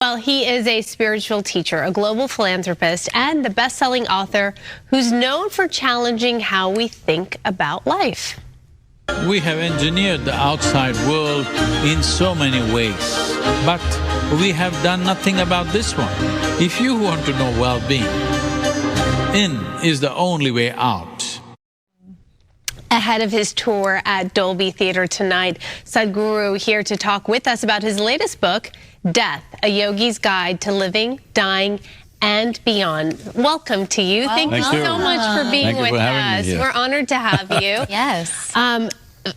Well, he is a spiritual teacher, a global philanthropist, and the best-selling author who's known for challenging how we think about life. We have engineered the outside world in so many ways, but we have done nothing about this one. If you want to know well-being, in is the only way out. Ahead of his tour at Dolby Theatre tonight, Sadhguru here to talk with us about his latest book, Death, a Yogi's Guide to Living, Dying, and Beyond. Welcome to you. Thank you so much for being with us. We're honored to have you. Yes.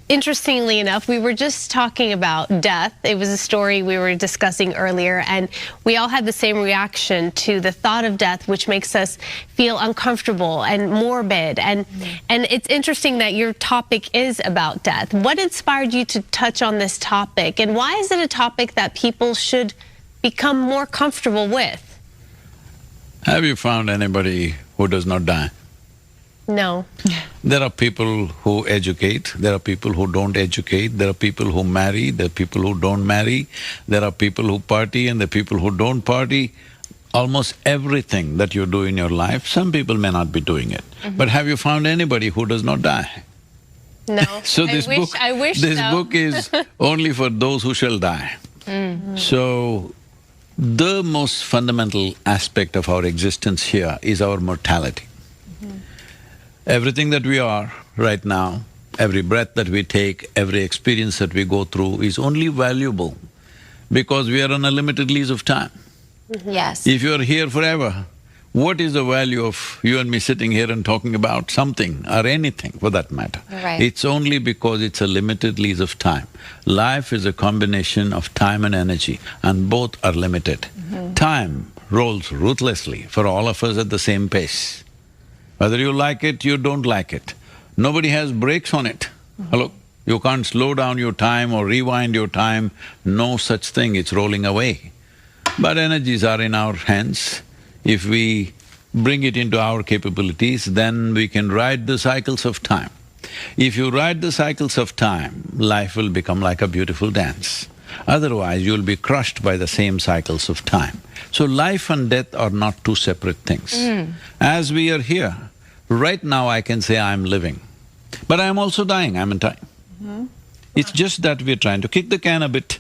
Interestingly enough, we were just talking about death. It was a story we were discussing earlier, and we all had the same reaction to the thought of death, which makes us feel uncomfortable and morbid. And it's interesting that your topic is about death. What inspired you to touch on this topic, and why is it a topic that people should become more comfortable with? Have you found anybody who does not die? No. There are people who educate, there are people who don't educate, there are people who marry, there are people who don't marry, there are people who party and there are people who don't party. Almost everything that you do in your life, some people may not be doing it. But have you found anybody who does not die? No. So this book is only for those who shall die. So, the most fundamental aspect of our existence here is our mortality. Everything that we are right now, every breath that we take, every experience that we go through is only valuable because we are on a limited lease of time. Yes. If you're here forever, what is the value of you and me sitting here and talking about something or anything for that matter? Right. It's only because it's a limited lease of time. Life is a combination of time and energy, and both are limited. Time rolls ruthlessly for all of us at the same pace. Whether you like it, you don't like it. Nobody has brakes on it. Hello? You can't slow down your time or rewind your time, no such thing, it's rolling away. But energies are in our hands. If we bring it into our capabilities, then we can ride the cycles of time. If you ride the cycles of time, life will become like a beautiful dance. Otherwise, you'll be crushed by the same cycles of time. So life and death are not two separate things. As we are here, right now I can say I'm living, but I'm also dying, I'm in time. It's just that we're trying to kick the can a bit.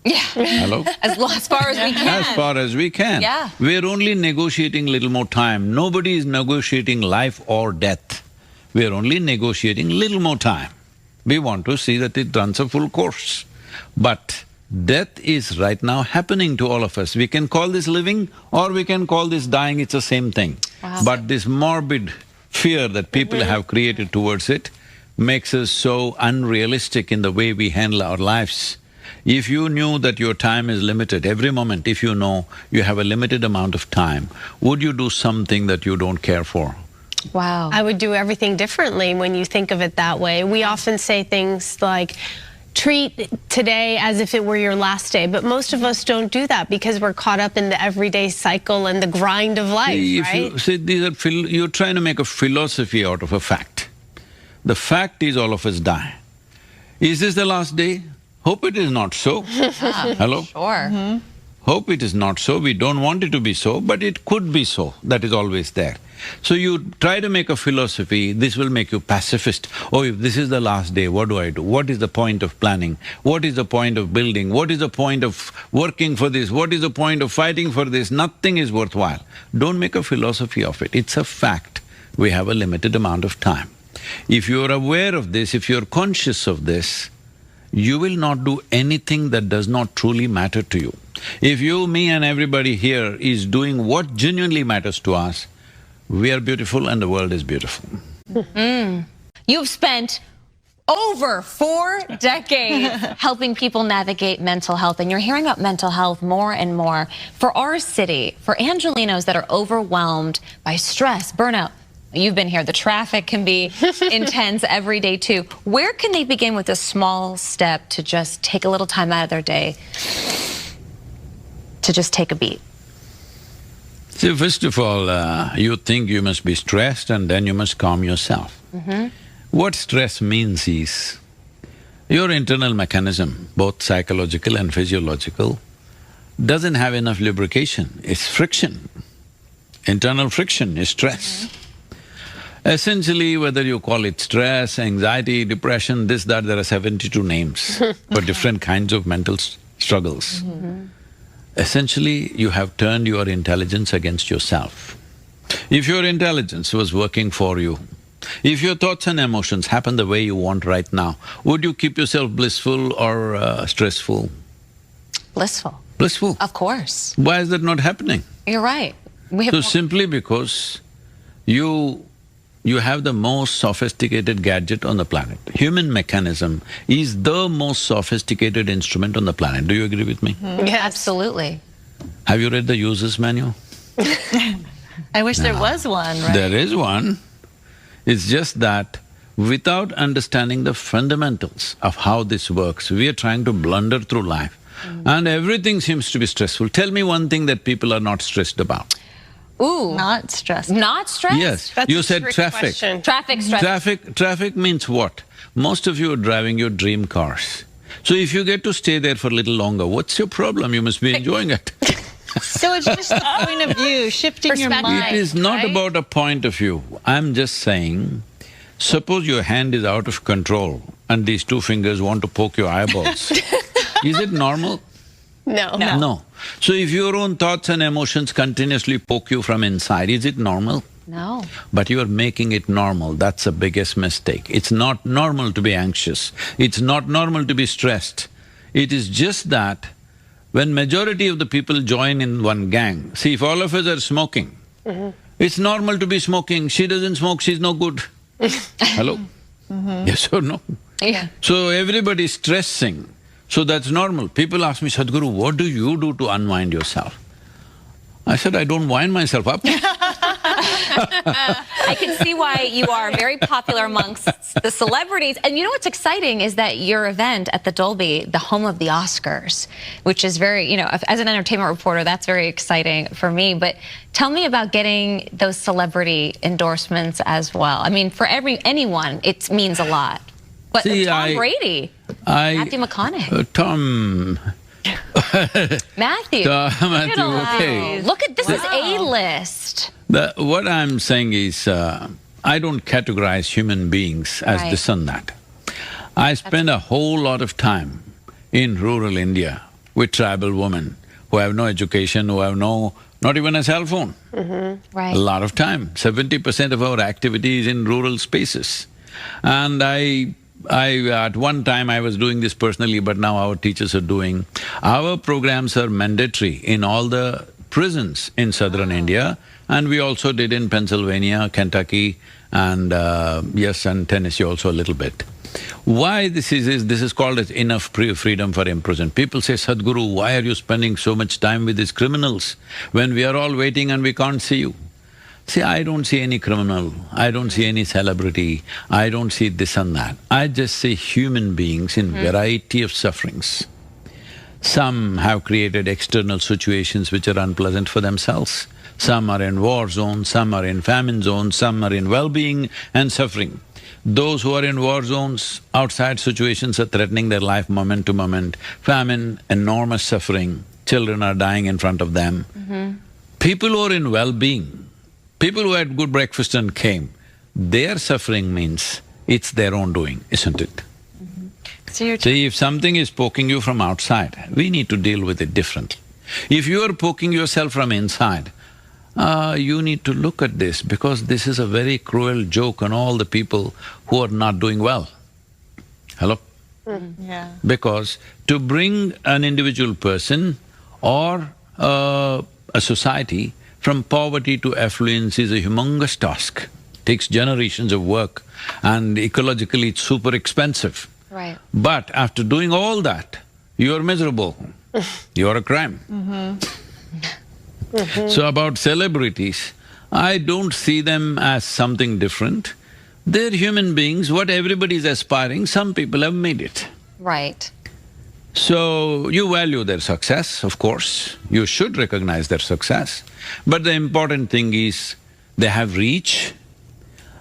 Yeah. Hello? As far as we can. As far as we can. Yeah. We're only negotiating little more time. Nobody is negotiating life or death. We're only negotiating little more time. We want to see that it runs a full course. But death is right now happening to all of us. We can call this living or we can call this dying, it's the same thing. Wow. But this morbid fear that people have created towards it makes us so unrealistic in the way we handle our lives. If you knew that your time is limited, every moment if you know you have a limited amount of time, would you do something that you don't care for? Wow. I would do everything differently when you think of it that way. We often say things like, treat today as if it were your last day, but most of us don't do that because we're caught up in the everyday cycle and the grind of life, right? You see, you're trying to make a philosophy out of a fact. The fact is all of us die. Is this the last day? Hope it is not so. Hello? Sure. Hope it is not so, we don't want it to be so, but it could be so, that is always there. So you try to make a philosophy, this will make you pacifist. Oh, if this is the last day, what do I do? What is the point of planning? What is the point of building? What is the point of working for this? What is the point of fighting for this? Nothing is worthwhile. Don't make a philosophy of it, it's a fact. We have a limited amount of time. If you're aware of this, if you're conscious of this, you will not do anything that does not truly matter to you. If you, me and everybody here is doing what genuinely matters to us, we are beautiful and the world is beautiful. You've spent over 4 decades helping people navigate mental health, and you're hearing about mental health more and more. For our city, for Angelenos that are overwhelmed by stress, burnout, you've been here, the traffic can be intense every day too. Where can they begin with a small step to just take a little time out of their day to just take a beat? So first of all, you think you must be stressed and then you must calm yourself. What stress means is, your internal mechanism, both psychological and physiological, doesn't have enough lubrication, it's friction. Internal friction is stress. Essentially, whether you call it stress, anxiety, depression, this, that, there are 72 names for different kinds of mental struggles. Essentially, you have turned your intelligence against yourself. If your intelligence was working for you, if your thoughts and emotions happen the way you want right now, would you keep yourself blissful or stressful? Blissful. Blissful. Of course. Why is that not happening? You're right. So simply because you have the most sophisticated gadget on the planet. Human mechanism is the most sophisticated instrument on the planet. Do you agree with me? Yes. Absolutely. Have you read the user's manual? I wish there was one, right? There is one. It's just that without understanding the fundamentals of how this works, we are trying to blunder through life and everything seems to be stressful. Tell me one thing that people are not stressed about. Ooh. Not stressed. Not stressed? Yes, That's you a said trick traffic. question. Traffic stress. Traffic means what? Most of you are driving your dream cars. So if you get to stay there for a little longer, what's your problem? You must be enjoying it. So it's just the point of view, shifting your Perspective. mind. It is not right? about a point of view. I'm just saying, suppose your hand is out of control and these two fingers want to poke your eyeballs. Is it normal? No. No. So if your own thoughts and emotions continuously poke you from inside, is it normal? No. But you are making it normal, that's the biggest mistake. It's not normal to be anxious, it's not normal to be stressed. It is just that when majority of the people join in one gang, see, if all of us are smoking, it's normal to be smoking, she doesn't smoke, she's no good. Hello? Yes or no? Yeah. So everybody is stressing, so that's normal. People ask me, Sadhguru, what do you do to unwind yourself? I said, I don't wind myself up. I can see why you are very popular amongst the celebrities. And you know what's exciting is that your event at the Dolby, the home of the Oscars, which is very, as an entertainment reporter, that's very exciting for me. But tell me about getting those celebrity endorsements as well. I mean, for anyone, it means a lot. But See, Tom Brady, Matthew McConaughey. Matthew. Matthew, okay. Look at this is A-list. What I'm saying is, I don't categorize human beings as Right. this and that. I spend a whole lot of time in rural India with tribal women who have no education, who have not even a cell phone. Right. A lot of time. 70% of our activity is in rural spaces. And at one time I was doing this personally, but now our teachers are doing. Our programs are mandatory in all the prisons in southern India, and we also did in Pennsylvania, Kentucky, and yes, and Tennessee also a little bit. Why this is called as enough freedom for imprisoned. People say, Sadhguru, why are you spending so much time with these criminals when we are all waiting and we can't see you? See, I don't see any criminal, I don't see any celebrity, I don't see this and that. I just see human beings in variety of sufferings. Some have created external situations which are unpleasant for themselves. Some are in war zones, some are in famine zones, some are in well-being and suffering. Those who are in war zones, outside situations are threatening their life moment to moment. Famine, enormous suffering, children are dying in front of them. People who are in well-being, people who had good breakfast and came, their suffering means it's their own doing, isn't it? So you're See, if something is poking you from outside, we need to deal with it differently. If you are poking yourself from inside, you need to look at this because this is a very cruel joke on all the people who are not doing well. Hello? Yeah. Because to bring an individual person or a society from poverty to affluence is a humongous task. Takes generations of work and ecologically it's super expensive. Right. But after doing all that, you're miserable, you're a crime. So about celebrities, I don't see them as something different. They're human beings, what everybody is aspiring, some people have made it. Right. So, you value their success, of course, you should recognize their success. But the important thing is, they have reach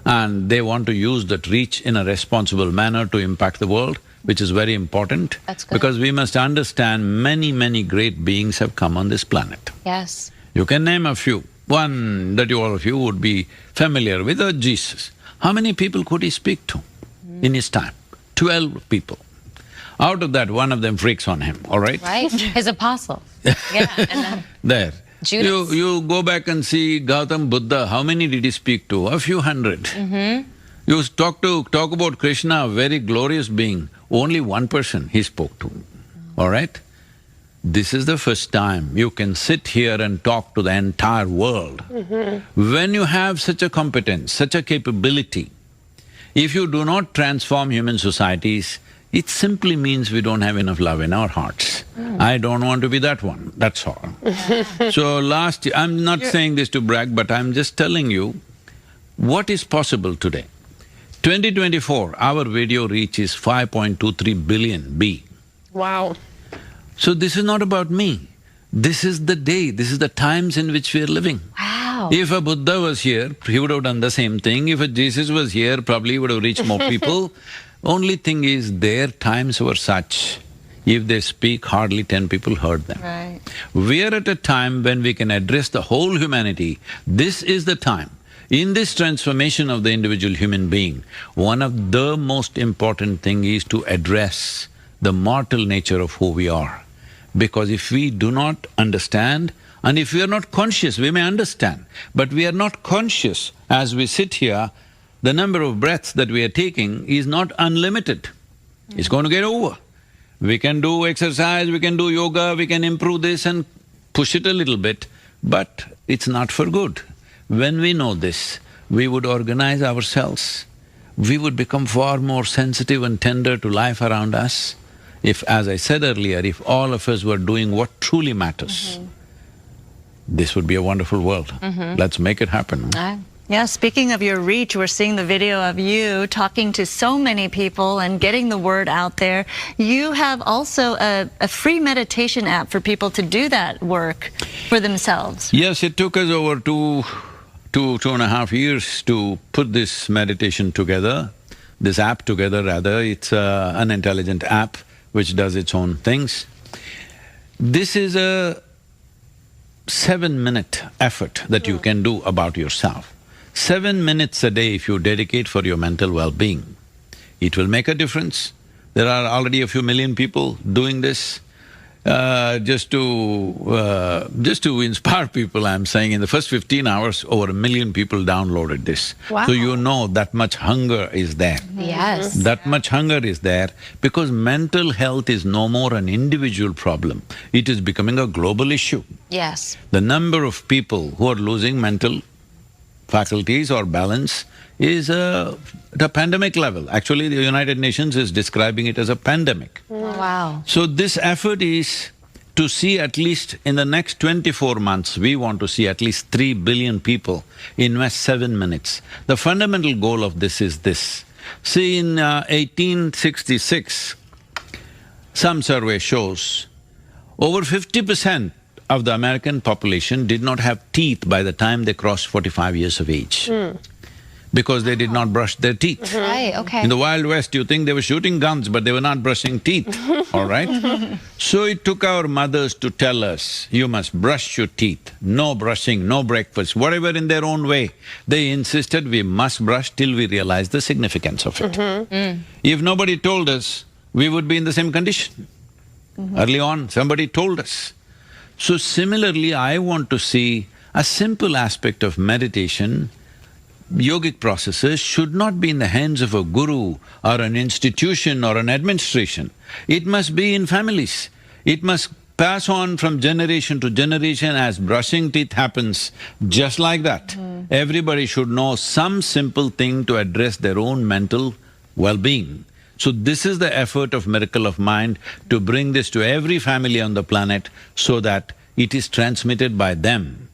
and they want to use that reach in a responsible manner to impact the world. which is very important. That's good. Because we must understand many great beings have come on this planet. Yes. You can name a few. One that all of you would be familiar with, Jesus. How many people could he speak to in his time? 12 people. Out of that, one of them freaks on him, all right? Right, his apostles. Yeah, and then There. Judas. You go back and see Gautam Buddha, how many did he speak to? A few hundred. You talk about Krishna, a very glorious being, only one person he spoke to, all right? This is the first time you can sit here and talk to the entire world. When you have such a competence, such a capability, if you do not transform human societies, it simply means we don't have enough love in our hearts. I don't want to be that one, that's all. So last year, I'm not saying this to brag, but I'm just telling you what is possible today. 2024, our video reach is 5.23 billion B. Wow. So this is not about me. This is the day, this is the times in which we are living. wow. If a Buddha was here, he would have done the same thing. If a Jesus was here, probably he would have reached more people. Only thing is, their times were such, if they speak, hardly 10 people heard them. Right. We are at a time when we can address the whole humanity. This is the time. In this transformation of the individual human being, one of the most important thing is to address the mortal nature of who we are. Because if we do not understand, and if we are not conscious, we may understand, but we are not conscious as we sit here, the number of breaths that we are taking is not unlimited. It's going to get over. We can do exercise, we can do yoga, we can improve this and push it a little bit, but it's not for good. When we know this, we would organize ourselves, we would become far more sensitive and tender to life around us. If, as I said earlier, if all of us were doing what truly matters, this would be a wonderful world. Let's make it happen. Yeah, speaking of your reach, we're seeing the video of you talking to so many people and getting the word out there. You have also a free meditation app for people to do that work for themselves. Yes, it took us over two and a half years to put this meditation together, this app together rather. It's an intelligent app which does its own things. This is a 7-minute effort that you can do about yourself. 7 minutes a day if you dedicate for your mental well-being, it will make a difference. There are already a few million people doing this. Just to inspire people, I'm saying in the first 15 hours, over 1 million people downloaded this. Wow. So you know that much hunger is there. Yes. That much hunger is there because mental health is no more an individual problem, it is becoming a global issue. Yes. The number of people who are losing mental faculties or balance is at a pandemic level. Actually, the United Nations is describing it as a pandemic. Wow. So this effort is to see at least in the next 24 months, we want to see at least 3 billion people invest 7 minutes. The fundamental goal of this is this. See, in 1866, some survey shows over 50% of the American population did not have teeth by the time they crossed 45 years of age. Because they did not brush their teeth. Right, okay. In the Wild West, you think they were shooting guns, but they were not brushing teeth, all right? So it took our mothers to tell us, you must brush your teeth, no brushing, no breakfast, whatever in their own way. They insisted we must brush till we realized the significance of it. If nobody told us, we would be in the same condition. Early on, somebody told us. So similarly, I want to see a simple aspect of meditation. Yogic processes should not be in the hands of a guru or an institution or an administration. It must be in families. It must pass on from generation to generation as brushing teeth happens, just like that. Everybody should know some simple thing to address their own mental well-being. So this is the effort of Miracle of Mind, to bring this to every family on the planet so that it is transmitted by them.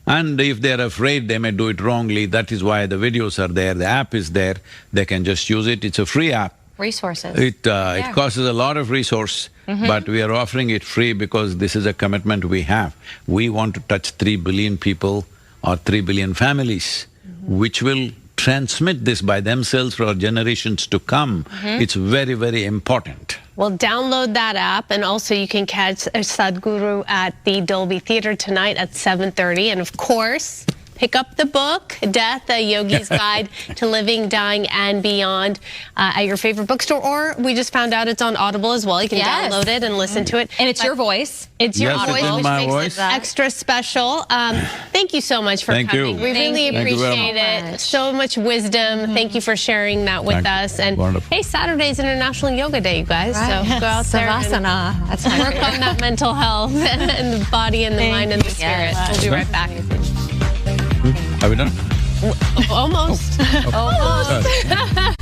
And if they're afraid they may do it wrongly, that is why the videos are there, the app is there, they can just use it. It's a free app. Resources. It costs us a lot of resource, but we are offering it free because this is a commitment we have. We want to touch 3 billion people or 3 billion families, which will transmit this by themselves for generations to come, it's very, very important. Well, download that app, and also you can catch Sadhguru at the Dolby Theater tonight at 7:30. And of course, pick up the book, Death, A Yogi's Guide to Living, Dying, and Beyond at your favorite bookstore, or we just found out it's on Audible as well. You can download it and listen to it. And it's your voice. It's your Yes, it's voice, in which my makes voice. it extra special. Thank you so much for Thank you. coming. We really Thank you very appreciate it. So much wisdom. Thank you for sharing that with Thank you. us. And Wonderful. hey, Saturday's International Yoga Day, you guys. So go out there and Savasana. That's my work on that mental health and the body and the mind and the spirit. We'll be right back. Are we done? Almost. Almost.